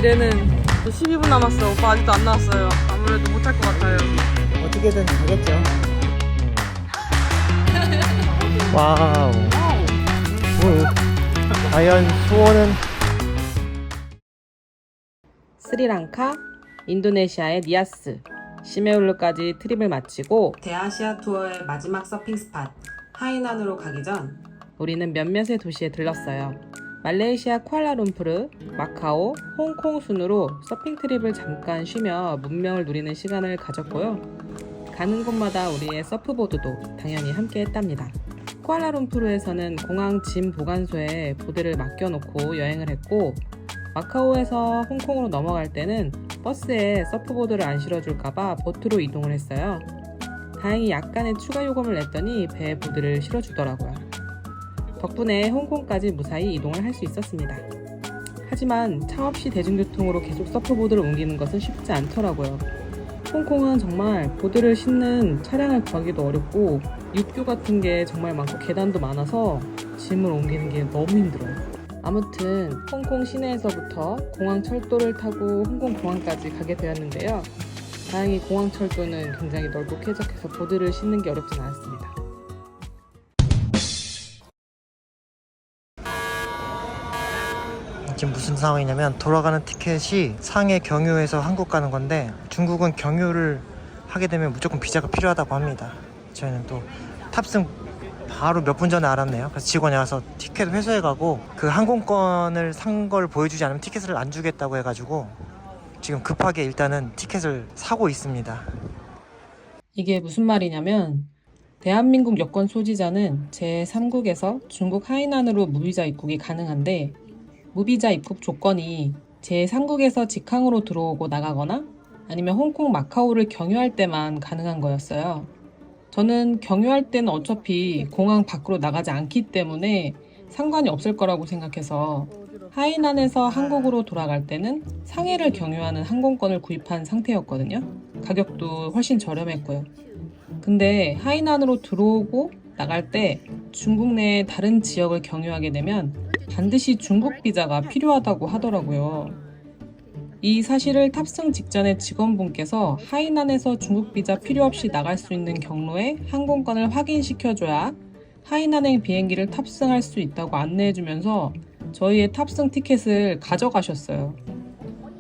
미래는 12분 남았어. 오빠 아직도 안 나왔어요. 아무래도 못할 것 같아요. 어떻게든 가겠죠. 와우. 과연 수호는 스리랑카, 인도네시아의 니아스, 시메울루까지 트립을 마치고 대아시아 투어의 마지막 서핑 스팟 하이난으로 가기 전 우리는 몇몇의 도시에 들렀어요. 말레이시아 쿠알라룸푸르, 마카오, 홍콩 순으로 서핑 트립을 잠깐 쉬며 문명을 누리는 시간을 가졌고요. 가는 곳마다 우리의 서프보드도 당연히 함께 했답니다. 쿠알라룸푸르에서는 공항 짐 보관소에 보드를 맡겨놓고 여행을 했고, 마카오에서 홍콩으로 넘어갈 때는 버스에 서프보드를 안 실어줄까봐 보트로 이동을 했어요. 다행히 약간의 추가 요금을 냈더니 배에 보드를 실어주더라고요. 덕분에 홍콩까지 무사히 이동을 할 수 있었습니다. 하지만 차 없이 대중교통으로 계속 서프보드를 옮기는 것은 쉽지 않더라고요. 홍콩은 정말 보드를 싣는 차량을 구하기도 어렵고 육교 같은 게 정말 많고 계단도 많아서 짐을 옮기는 게 너무 힘들어요. 아무튼 홍콩 시내에서부터 공항 철도를 타고 홍콩 공항까지 가게 되었는데요. 다행히 공항 철도는 굉장히 넓고 쾌적해서 보드를 싣는 게 어렵진 않았습니다. 지금 무슨 상황이냐면 돌아가는 티켓이 상해 경유에서 한국 가는 건데 중국은 경유를 하게 되면 무조건 비자가 필요하다고 합니다. 저희는 또 탑승 바로 몇 분 전에 알았네요. 그래서 직원이 와서 티켓 회수해 가고 그 항공권을 산 걸 보여주지 않으면 티켓을 안 주겠다고 해가지고 지금 급하게 일단은 티켓을 사고 있습니다. 이게 무슨 말이냐면 대한민국 여권 소지자는 제3국에서 중국 하이난으로 무비자 입국이 가능한데 무비자 입국 조건이 제3국에서 직항으로 들어오고 나가거나 아니면 홍콩 마카오를 경유할 때만 가능한 거였어요. 저는 경유할 때는 어차피 공항 밖으로 나가지 않기 때문에 상관이 없을 거라고 생각해서 하이난에서 한국으로 돌아갈 때는 상해를 경유하는 항공권을 구입한 상태였거든요. 가격도 훨씬 저렴했고요. 근데 하이난으로 들어오고 나갈 때 중국 내의 다른 지역을 경유하게 되면 반드시 중국 비자가 필요하다고 하더라고요. 이 사실을 탑승 직전에 직원분께서 하이난에서 중국 비자 필요 없이 나갈 수 있는 경로에 항공권을 확인시켜줘야 하이난행 비행기를 탑승할 수 있다고 안내해주면서 저희의 탑승 티켓을 가져가셨어요.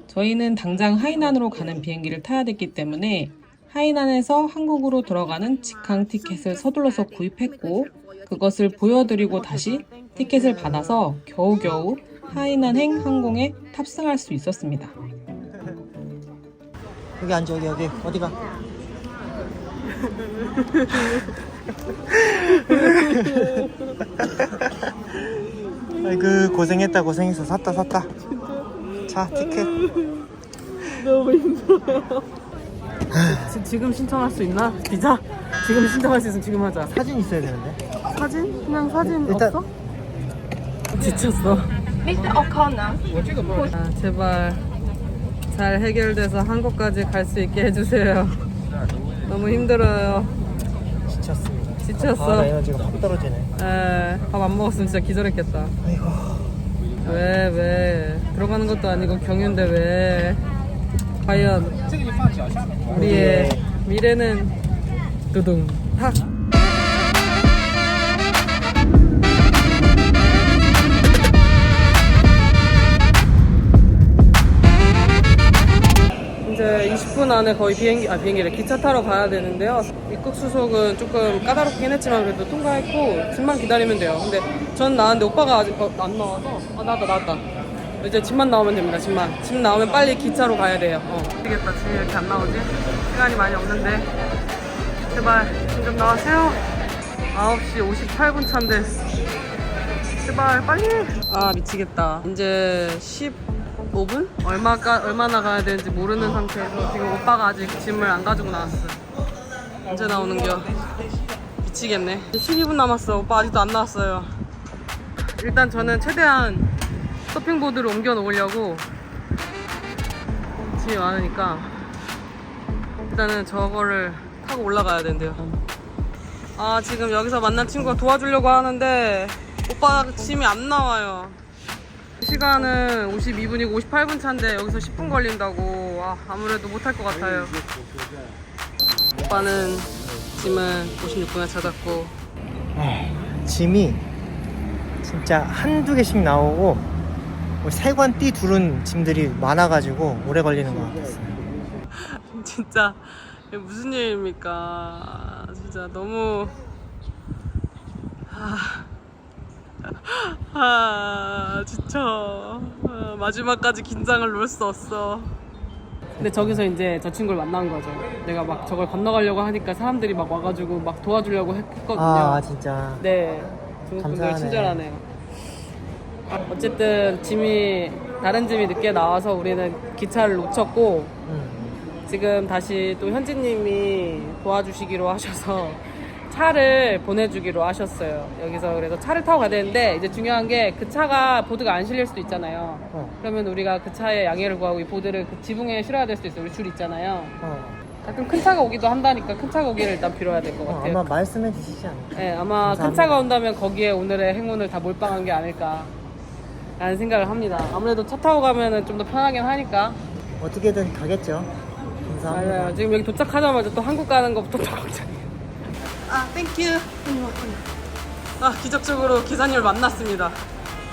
저희는 당장 하이난으로 가는 비행기를 타야 됐기 때문에 하이난에서 한국으로 들어가는 직항 티켓을 서둘러서 구입했고 그것을 보여드리고 다시 티켓을 받아서 겨우겨우 하이난행 항공에 탑승할 수 있었습니다. 여기 앉아. 여기 어디가? 아이고 고생했다. 샀다. 자 티켓. 너무 힘들어요. 지금 신청할 수 있나? 비자? 지금 신청할 수 있으면 지금 하자. 사진 있어야 되는데. 사진? 그냥 사진 일단- 없어? 지쳤어. Mr. O'Connor. 아, 제발 잘 해결돼서 한국까지 갈 수 있게 해주세요. 너무 힘들어요. 지쳤습니다. 지쳤어. 에너지가 확 떨어지네. 밥 안 먹었으면 진짜 기절했겠다. 아이고. 왜? 들어가는 것도 아니고 경유인데 왜? 과연 우리의 미래는 두둥 탁. 이제 20분 안에 거의 비행기를 기차 타러 가야 되는데요. 입국 수속은 조금 까다롭긴 했지만 그래도 통과했고 짐만 기다리면 돼요. 근데 전 나왔는데 오빠가 아직 안 나와서 나왔다. 이제 짐만 나오면 됩니다. 짐 나오면 빨리 기차로 가야 돼요. 되겠다. 짐이 이렇게 안 나오지? 시간이 많이 없는데 제발 짐 좀 나와주세요. 9시 58분 차인데 제발 빨리. 아 미치겠다. 이제 15분? 얼마나 가야 되는지 모르는 상태에서 지금 오빠가 아직 짐을 안 가지고 나왔어요. 언제 나오는겨? 미치겠네. 12분 남았어. 오빠 아직도 안 나왔어요. 일단 저는 최대한 서핑보드를 옮겨 놓으려고 짐이 많으니까 일단은 저거를 타고 올라가야 된대요. 아 지금 여기서 만난 친구가 도와주려고 하는데 오빠 짐이 안 나와요. 시간은 52분이고 58분 차인데 여기서 10분 걸린다고. 아무래도 못할 것 같아요. 오빠는 짐은 56분에 찾았고. 짐이 진짜 한두 개씩 나오고 뭐 세관 띠 두른 짐들이 많아가지고 오래 걸리는 것 같았어요. 진짜 이게 무슨 일입니까? 진짜 너무 진짜 마지막까지 긴장을 놓을 수 없어. 근데 저기서 이제 저 친구를 만난 거죠. 내가 막 저걸 건너가려고 하니까 사람들이 막 와가지고 막 도와주려고 했거든요. 진짜. 네, 중국 분들 감사하네. 친절하네요. 어쨌든 다른 짐이 늦게 나와서 우리는 기차를 놓쳤고 지금 다시 또 현지님이 도와주시기로 하셔서 차를 보내주기로 하셨어요. 여기서 그래서 차를 타고 가야 되는데 이제 중요한 게 그 차가 보드가 안 실릴 수도 있잖아요. 그러면 우리가 그 차에 양해를 구하고 이 보드를 그 지붕에 실어야 될 수도 있어요. 우리 줄 있잖아요. 가끔 큰 차가 오기도 한다니까 큰 차가 오기를 일단 빌어야 될 것 같아요. 아마 말씀해 주시지 않을까. 네, 아마 감사합니다. 큰 차가 온다면 거기에 오늘의 행운을 다 몰빵한 게 아닐까 라는 생각을 합니다. 아무래도 차 타고 가면은 좀 더 편하긴 하니까. 어떻게든 가겠죠. 감사합니다. 맞아요. 지금 여기 도착하자마자 또 한국 가는 것부터 또 걱정이에요. 땡큐. 기적적으로 기사님을 만났습니다.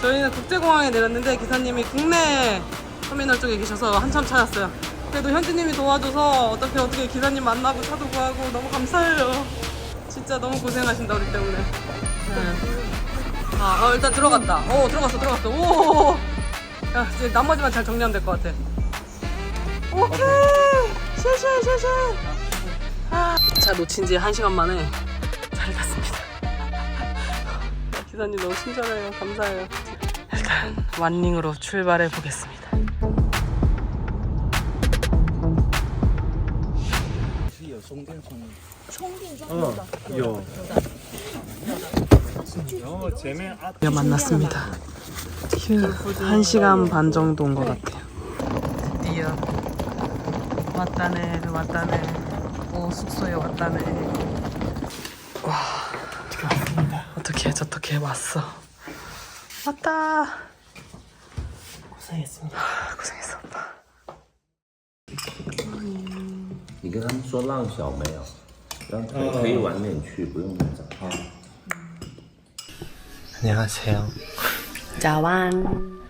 저희는 국제공항에 내렸는데 기사님이 국내 터미널 쪽에 계셔서 한참 찾았어요. 그래도 현지님이 도와줘서 어떻게 기사님 만나고 차도 구하고 너무 감사해요. 진짜 너무 고생하신다 우리 때문에. 일단 들어갔다. 들어갔어. 오. 야, 이제 나머지만 잘 정리하면 될 것 같아. 오케이. 쉐쉐. 차 놓친 지 1시간 만에 잘 탔습니다. 기사님 너무 친절해요. 감사해요. 일단 완링으로 출발해 보겠습니다. 만났습니다. 휴, 1시간 반 정도 온 것 같아요. 드디어 왔다네. 숙소에 왔다네. 와, 어떻게 저렇게 왔어. 왔다. 고생했습니다. 고생했어 오빠. 你跟他们说浪小没有？让腿可以晚点去，不用那么早。 안녕하세요. 짜완.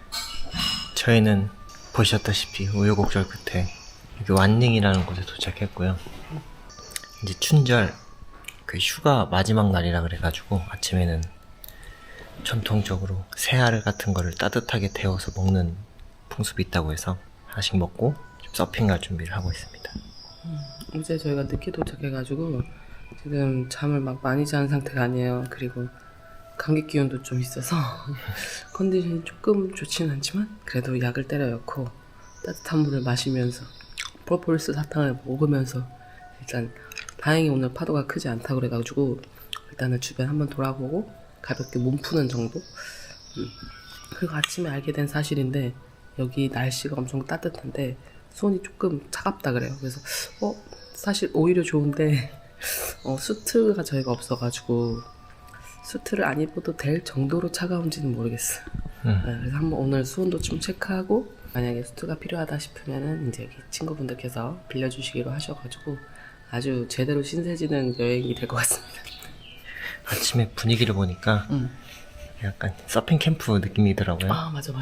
저희는 보셨다시피 우여곡절 끝에 여기 완寧이라는 곳에 도착했고요. 이제 춘절 그 휴가 마지막 날이라 그래가지고 아침에는 전통적으로 새알 같은 거를 따뜻하게 데워서 먹는 풍습이 있다고 해서 하나씩 먹고 좀 서핑 갈 준비를 하고 있습니다. 어제 저희가 늦게 도착해가지고 지금 잠을 막 많이 자는 상태가 아니에요. 그리고 감기 기운도 좀 있어서 컨디션이 조금 좋지는 않지만 그래도 약을 때려 넣고 따뜻한 물을 마시면서 프로폴리스 사탕을 먹으면서 일단 다행히 오늘 파도가 크지 않다 그래가지고 일단은 주변 한번 돌아보고 가볍게 몸 푸는 정도. 그리고 아침에 알게 된 사실인데 여기 날씨가 엄청 따뜻한데 손이 조금 차갑다 그래요. 그래서 사실 오히려 좋은데 수트가 저희가 없어가지고 수트를 안 입어도 될 정도로 차가운지는 모르겠어요. 네, 그래서 한번 오늘 수온도 좀 체크하고 만약에 수트가 필요하다 싶으면은 이제 여기 친구분들께서 빌려주시기로 하셔가지고 아주 제대로 신세지는 여행이 될 것 같습니다. 아침에 분위기를 보니까 약간 서핑 캠프 느낌이더라고요. 아 맞아.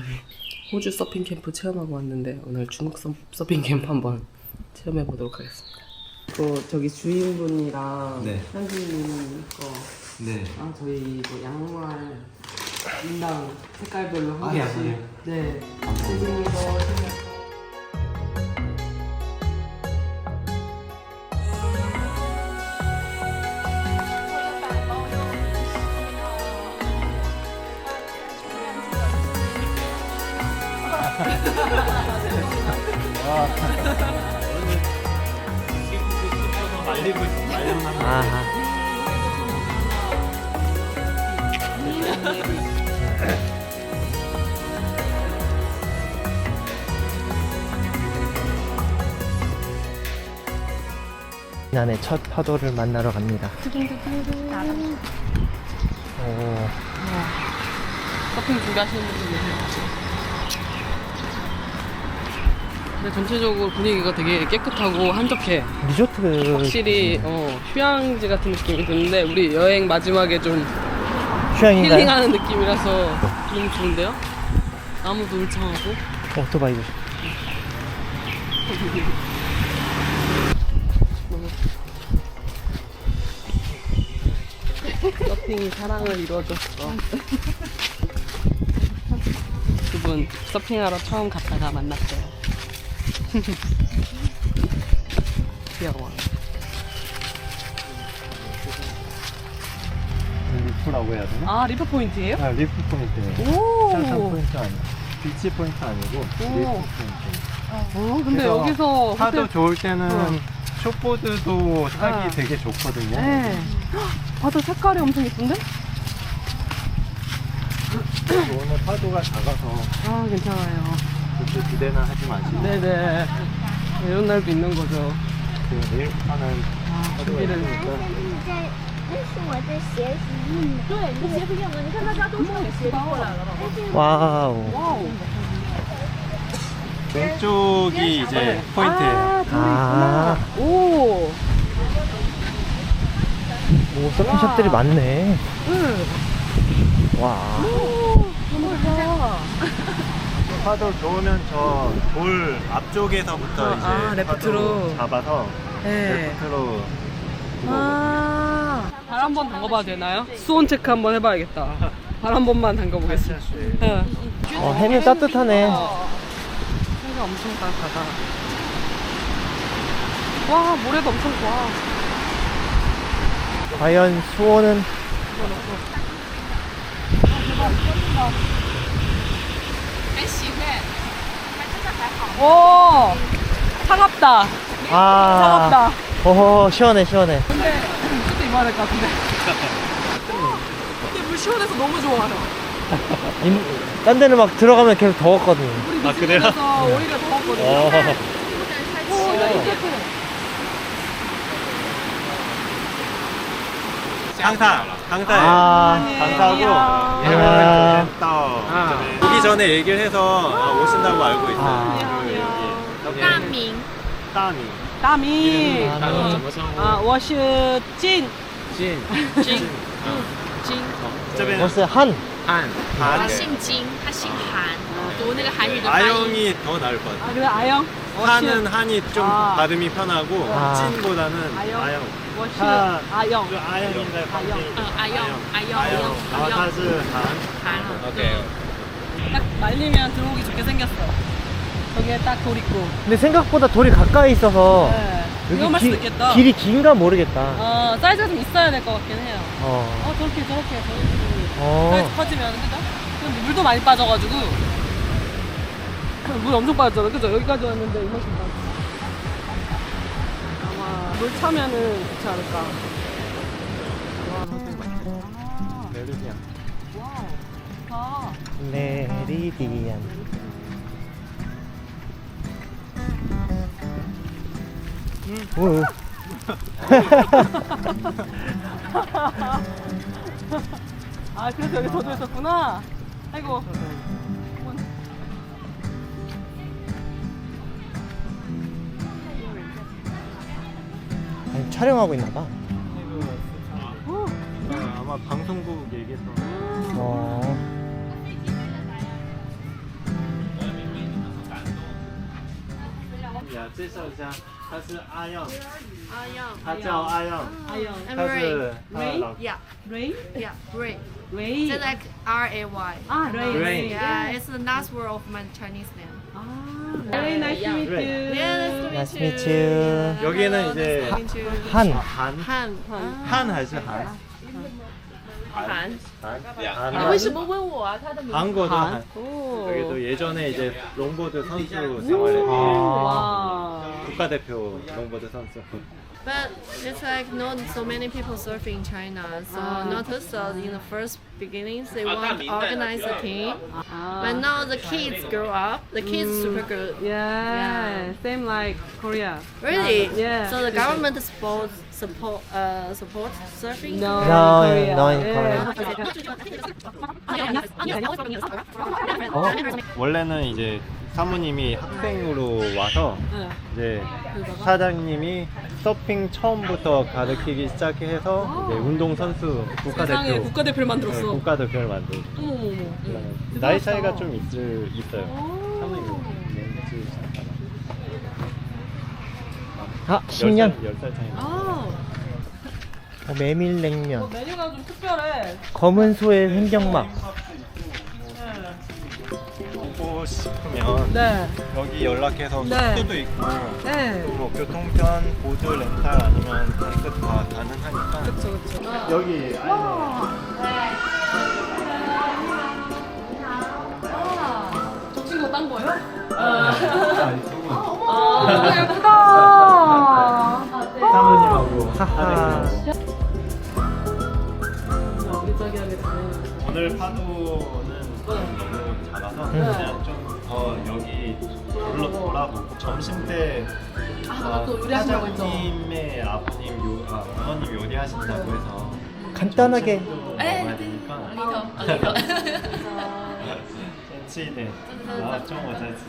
호주 서핑 캠프 체험하고 왔는데 오늘 중국 서핑 캠프 한번 체험해 보도록 하겠습니다. 또 저기 주인분이랑 네. 현진님 거 네. 저희 뭐 양말 인당 색깔별로 한 아, 개씩. 양말이요? 네. 현진님 거 아하. 지난해 첫 파도를 만나러 갑니다. 오, 서핑 준비하시는 분들 계세요. 근데 전체적으로 분위기가 되게 깨끗하고 한적해. 리조트 확실히 휴양지 같은 느낌이 드는데 우리 여행 마지막에 좀 휴양인가요? 힐링하는 느낌이라서 너무 좋은데요? 나무도 울창하고. 오토바이 조심. 서핑이 사랑을 이루어줬어. 두 분 서핑하러 처음 갔다가 만났어요. 귀여워. 리프라고 해야 되나? 아, 리프 포인트예요? 아, 리프 포인트예요. 오. 짠짠 포인트 아니고 비치 포인트 아니고 리프 포인트. 근데 그래서 여기서 파도 호텔- 좋을 때는 어. 숏보드도 타기 아. 되게 좋거든요. 네. 바다 색깔이 엄청 예쁜데? 오늘 파도가 작아서 아, 괜찮아요. 그렇게 기대는 하지 마시고 네네. 이런 날도 있는 거죠. 그 내일부터는 파도가 준비를. 있으니까 那是我的鞋子印的。对，你的鞋子印了，你看大家都穿鞋过来了。 와우. 와우. 왼쪽이 이제 포인트예요. 아, 돌이 아. 있구나. 오. 오, 서핑샵들이 많네. 응. 와. 너무 좋다. 파도 좋으면 저 돌 앞쪽에서부터 이제 아, 레프트로. 파도 잡아서 네. 레프트로 아. 발 한 번 담궈봐도 되나요? 수온 체크 한번 해봐야겠다. 발 한 번만 담궈보겠습니다. 네. 해면 따뜻하네. 해가 엄청 따뜻하다. 와, 모래도 엄청 좋아. 과연 수온은 오, 차갑다. 아. 차갑다. 어허, 시원해, 시원해. 근데 그때 이만할 것 같은데. 근데 물 시원해서 너무 좋아요. 딴 데는 막 들어가면 계속 더웠거든요. 아, 그래요? 그래서 오히려 더웠거든요. 어. 오, 나 이제 강사 아. 강사하고 안녕. 얘는 또 오기 전에 얘기를 해서 오신다고 알고 있어요. 아. 그리고 여기 大名， 따미 다미. 아, 我是진. 진 这边 벌써 한. 한 他姓金，他姓韩，读那个韩语的发音。 아영이 더 나을 것 아, 같아요. 그래, 아영? 한은 한이 좀 아. 발음이 편하고 아. 찐보다는 아영. 아영. 我是 아. 아영. 아영인데 아영. 아영, 아영, 아영. 아, 他是韩. 韩。 딱 말리면 들어오기 좋게 생겼어. 저기에 딱 돌 있고. 근데 생각보다 돌이 가까이 있어서 네. 위험할 수도 있겠다. 길이 긴가 모르겠다. 사이즈가 좀 있어야 될 것 같긴 해요. 저렇게 사이즈 어. 커지면, 그죠? 근데 물도 많이 빠져가지고. 물 엄청 빠졌잖아, 그죠? 여기까지 왔는데 이만큼 빠졌어. 아마 물 차면은 좋지 않을까. 메르디안. 아, 메리디안. 오. 아, 그래서 여기 저도 있었구나. 아이고. 아니, 촬영하고 있나 봐. 아마 방송국 얘기했던. 어. 介绍一下，他是阿阳，阿阳他叫阿阳， 아영. 他是他的老 ，Yeah, Ray? yeah, Ray. Ray. It's like R-A-Y. 아, Ray. Ray. Yeah, it's the last word of my Chinese name. 아, very nice to meet you. Yeah, Nice to meet you. 여기는 이제 한. 한, 汉 한还是韩？韩。 한. 为什么问我啊？他的名字。 한국어도 한. 오. 여기도 예전에 이제 롱보드 선수 생활했던 와. 국가대표 롱보드 선수. But it's like not so many people surfing in China, so notice in the first beginnings they want to organize a team. But now the kids grow up, the kids super good. Yeah, same like Korea. Really? Yeah. So the government support surfing? No, no in Korea. 원래는 이제 사모님이 학생으로 와서 이제 사장님이 서핑 처음부터 가르치기 시작해서 이제 운동 선수 국가대표 국가대표를 만들었어. 네, 국가대표를 만들고 나이 차이가 좀 있어요. 사모님 아, 10년. 10살 차이. 메밀냉면. 메뉴가 좀 특별해. 검은 소의 횡격막. 보고 싶으면 네. 여기 연락해서 네. 숙소도 있고 네. 뭐 교통편, 보드 렌탈 아니면 단체 다 가능하니까. 그쵸. 여기 저 친구 딴 거예요? 예쁘다. 사모님하고 하하. 여기저기하게 되네. 오늘 파도는 너무 작아서 그냥 좀 더 여기 돌아보고 점심 때 또 요리하신다고 했죠? 사장님의 어머님 요리하신다고 해서 간단하게. 먹어야 되니까. 네. 真的，然后中午再吃。